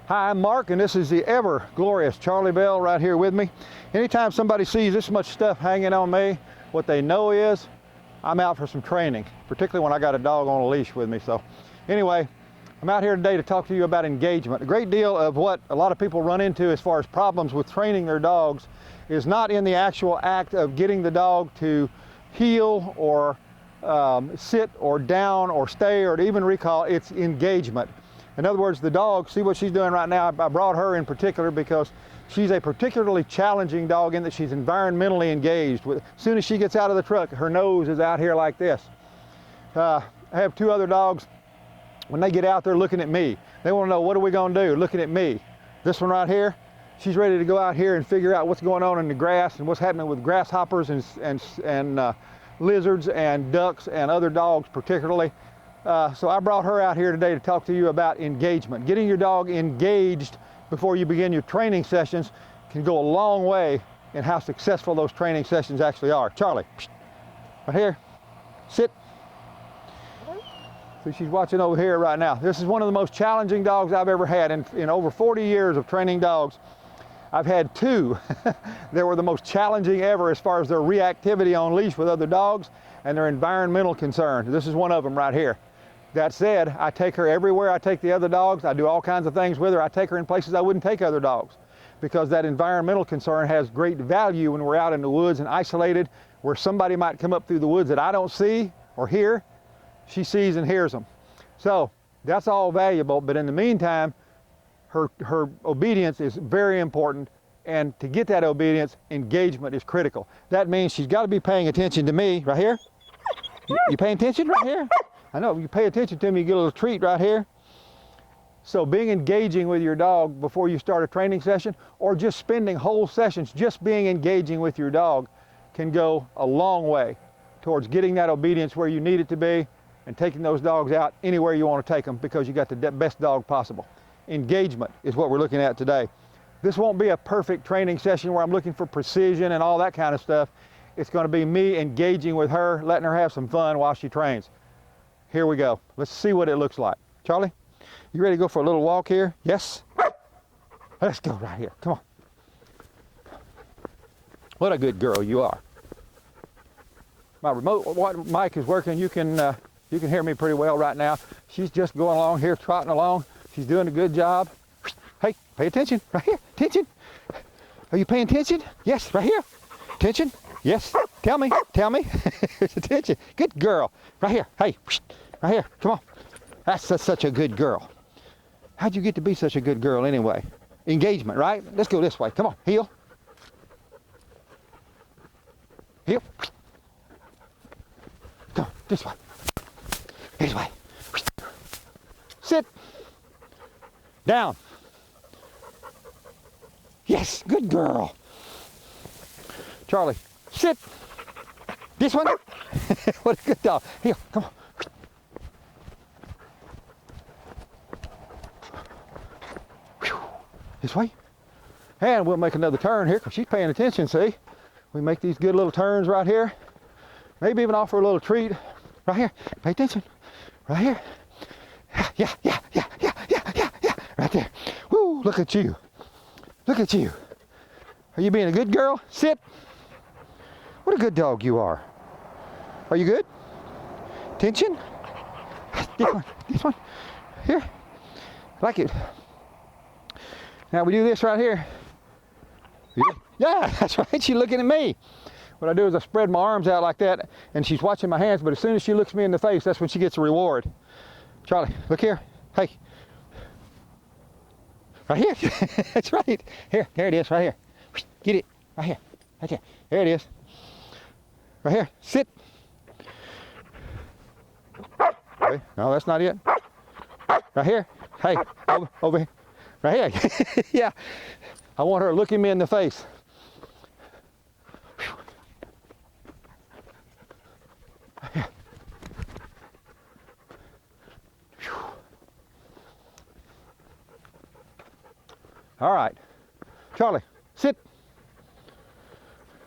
Hi, I'm Mark, and this is the ever glorious Charlie Bell right here with me. Anytime somebody sees this much stuff hanging on me, what they know is I'm out for some training, particularly when I got a dog on a leash with me. So anyway, I'm out here today to talk to you about engagement. A great deal of what a lot of people run into as far as problems with training their dogs is not in the actual act of getting the dog to heel or sit or down or stay or to even recall. It's engagement. In other words, the dog, see what she's doing right now. I brought her in particular because she's a particularly challenging dog in that she's environmentally engaged. As soon as she gets out of the truck, her nose is out here like this. I have two other dogs. When they get out there looking at me, they want to know, what are we going to do? Looking at me. This one right here, she's ready to go out here and figure out what's going on in the grass and what's happening with grasshoppers and lizards and ducks and other dogs particularly. So I brought her out here today to talk to you about engagement. Getting your dog engaged before you begin your training sessions can go a long way in how successful those training sessions actually are. Charlie, right here, sit. So she's watching over here right now. This is one of the most challenging dogs I've ever had. In over 40 years of training dogs, I've had two that were the most challenging ever as far as their reactivity on leash with other dogs and their environmental concerns. This is one of them right here. That said, I take her everywhere I take the other dogs. I do all kinds of things with her. I take her in places I wouldn't take other dogs because that environmental concern has great value when we're out in the woods and isolated where somebody might come up through the woods that I don't see or hear. She sees and hears them. So that's all valuable, but in the meantime, her obedience is very important, and to get that obedience, engagement is critical. That means she's got to be paying attention to me right here. You paying attention right here? I know, you pay attention to me, you get a little treat right here. So being engaging with your dog before you start a training session, or just spending whole sessions just being engaging with your dog, can go a long way towards getting that obedience where you need it to be and taking those dogs out anywhere you want to take them because you got the best dog possible. Engagement is what we're looking at today. This won't be a perfect training session where I'm looking for precision and all that kind of stuff. It's going to be me engaging with her, letting her have some fun while she trains. Here we go. Let's see what it looks like. Charlie, you ready to go for a little walk here? Yes? Let's go right here. Come on. What a good girl you are. My remote mic is working. You can hear me pretty well right now. She's just going along here, trotting along. She's doing a good job. Hey, pay attention. Right here. Attention. Are you paying attention? Yes, right here. Attention. Yes. Tell me. Attention. Good girl. Right here. Hey, right here. Come on. That's such a good girl. How'd you get to be such a good girl anyway? Engagement, right? Let's go this way. Come on. Heel. Heel. Come on. This way. This way. Sit. Down. Yes, good girl. Charlie, sit. This one. What a good dog. Here, come on. This way. And we'll make another turn here because she's paying attention, see? We make these good little turns right here. Maybe even offer a little treat. Right here. Pay attention. Right here. Yeah. Right there. Woo, look at you. Look at you. Are you being a good girl? Sit. What a good dog you are. Are you good? Attention. This one. Here. Like it. Now we do this right here. Yeah, that's right. She's looking at me. What I do is I spread my arms out like that, and she's watching my hands, but as soon as she looks me in the face, that's when she gets a reward. Charlie, look here. Hey. Right here. That's right. Here, there it is, right here. Get it. Right here. Right there. There it is. Right here. Sit. Okay. No, that's not it. Right here. Hey, over here. Right here. Yeah. I want her looking me in the face. Right here. All right. Charlie, sit.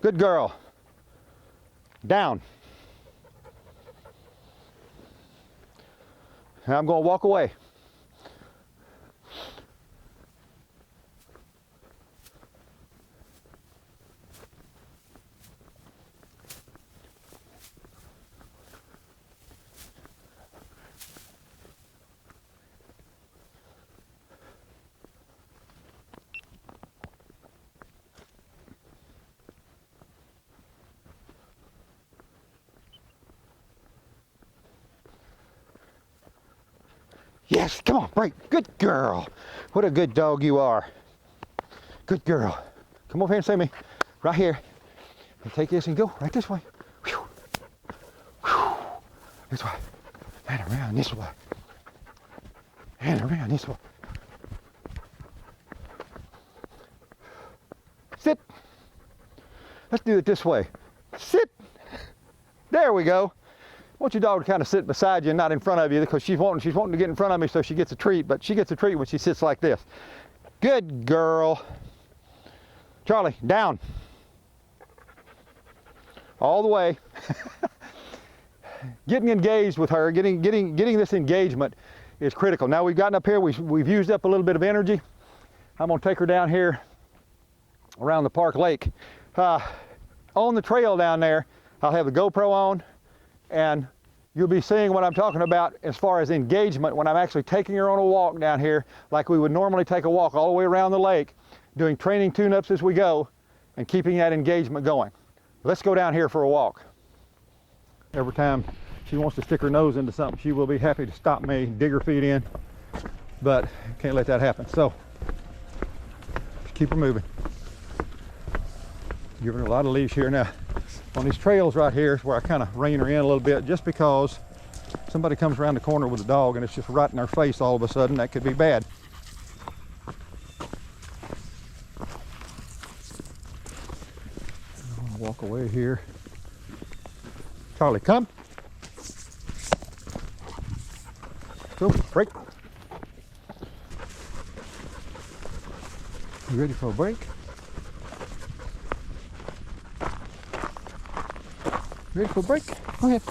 Good girl. Down. Now I'm going to walk away. Yes, come on, break. Good girl. What a good dog you are. Good girl. Come over here and see me. Right here. And take this and go right this way. Whew. Whew. This way. And around this way. And around this way. Sit. Let's do it this way. Sit. There we go. I want your dog to kind of sit beside you and not in front of you, because she's wanting to get in front of me so she gets a treat, but she gets a treat when she sits like this. Good girl. Charlie, down. All the way. Getting engaged with her, getting this engagement is critical. Now we've gotten up here, we've used up a little bit of energy. I'm gonna take her down here around the park lake. On the trail down there, I'll have the GoPro on, and you'll be seeing what I'm talking about as far as engagement when I'm actually taking her on a walk down here, like we would normally take a walk all the way around the lake, doing training tune-ups as we go, and keeping that engagement going. Let's go down here for a walk. Every time she wants to stick her nose into something, she will be happy to stop me, dig her feet in, but can't let that happen. So, just keep her moving. Giving her a lot of leash here now. On these trails right here is where I kind of rein her in a little bit, just because somebody comes around the corner with a dog and it's just right in their face all of a sudden. That could be bad. I'm gonna walk away here. Charlie, come. Go, break. You ready for a break? Ready for a break? Go ahead.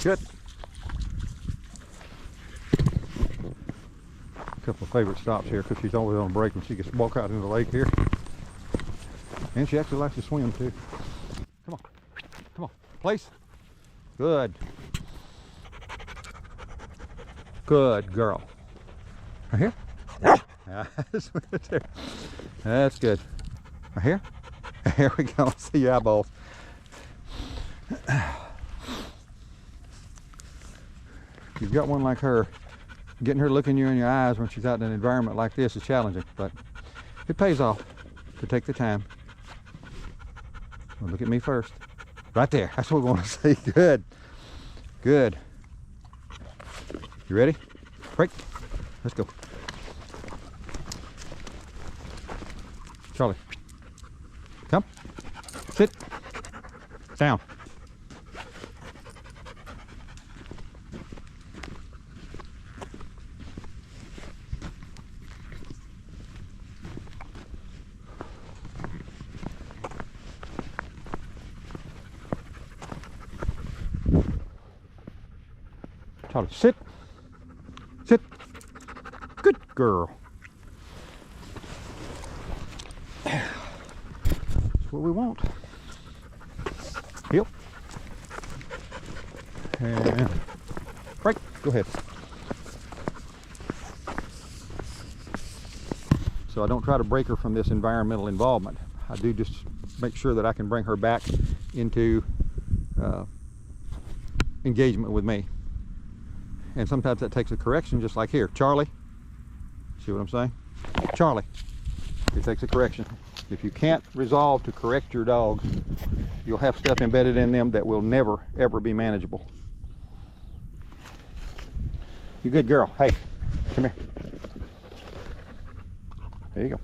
Good. A couple of favorite stops here, because she's always on a break when she gets to walk out into the lake here. And she actually likes to swim too. Come on. Come on. Place. Good. Good girl. Right here. That's good. Right here. Here we go. See your eyeballs. You've got one like her. Getting her looking you in your eyes when she's out in an environment like this is challenging, but it pays off to take the time. Well, look at me first. Right there. That's what we want to see. Good. Good. You ready? Break. Let's go. Charlie. Come. Sit. Down. Charlie, sit. Sit. Good girl. That's what we want. Yep. And break. Go ahead. So I don't try to break her from this environmental involvement. I do just make sure that I can bring her back into engagement with me. And sometimes that takes a correction, just like here. Charlie, see what I'm saying? Charlie, it takes a correction. If you can't resolve to correct your dogs, you'll have stuff embedded in them that will never, ever be manageable. You good girl. Hey, come here. There you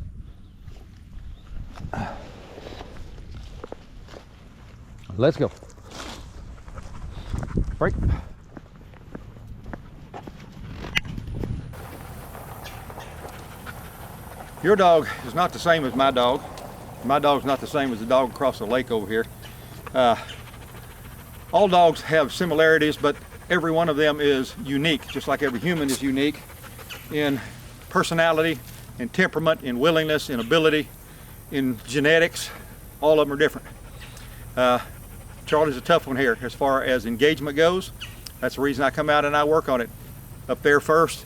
go. Let's go. Break. Your dog is not the same as my dog. My dog's not the same as the dog across the lake over here. All dogs have similarities, but every one of them is unique, just like every human is unique in personality, in temperament, in willingness, in ability, in genetics. All of them are different. Charlie's a tough one here as far as engagement goes. That's the reason I come out and I work on it up there first,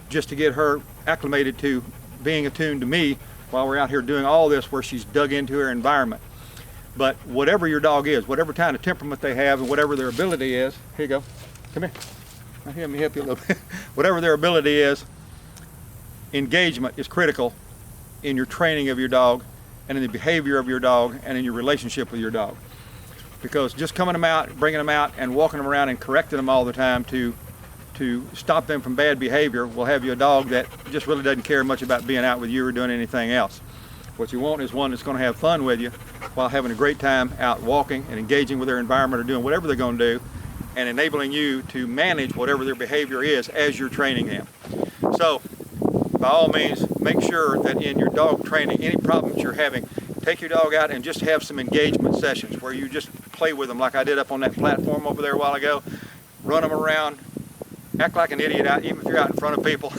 just to get her acclimated to being attuned to me while we're out here doing all this where she's dug into her environment. But whatever your dog is, whatever kind of temperament they have and whatever their ability is, here you go, come here. Let me help you a little bit. Whatever their ability is, engagement is critical in your training of your dog and in the behavior of your dog and in your relationship with your dog. Because just coming them out, bringing them out and walking them around and correcting them all the time to stop them from bad behavior will have you a dog that just really doesn't care much about being out with you or doing anything else. What you want is one that's going to have fun with you while having a great time out walking and engaging with their environment or doing whatever they're going to do, and enabling you to manage whatever their behavior is as you're training them. So by all means, make sure that in your dog training, any problems you're having, take your dog out and just have some engagement sessions where you just play with them like I did up on that platform over there a while ago. Run them around, act like an idiot out, even if you're out in front of people.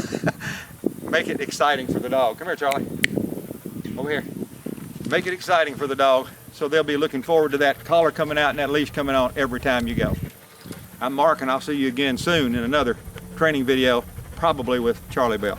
Make it exciting for the dog. Come here, Charlie. Over here. Make it exciting for the dog so they'll be looking forward to that collar coming out and that leash coming on every time you go. I'm Mark, and I'll see you again soon in another training video, probably with Charlie Bell.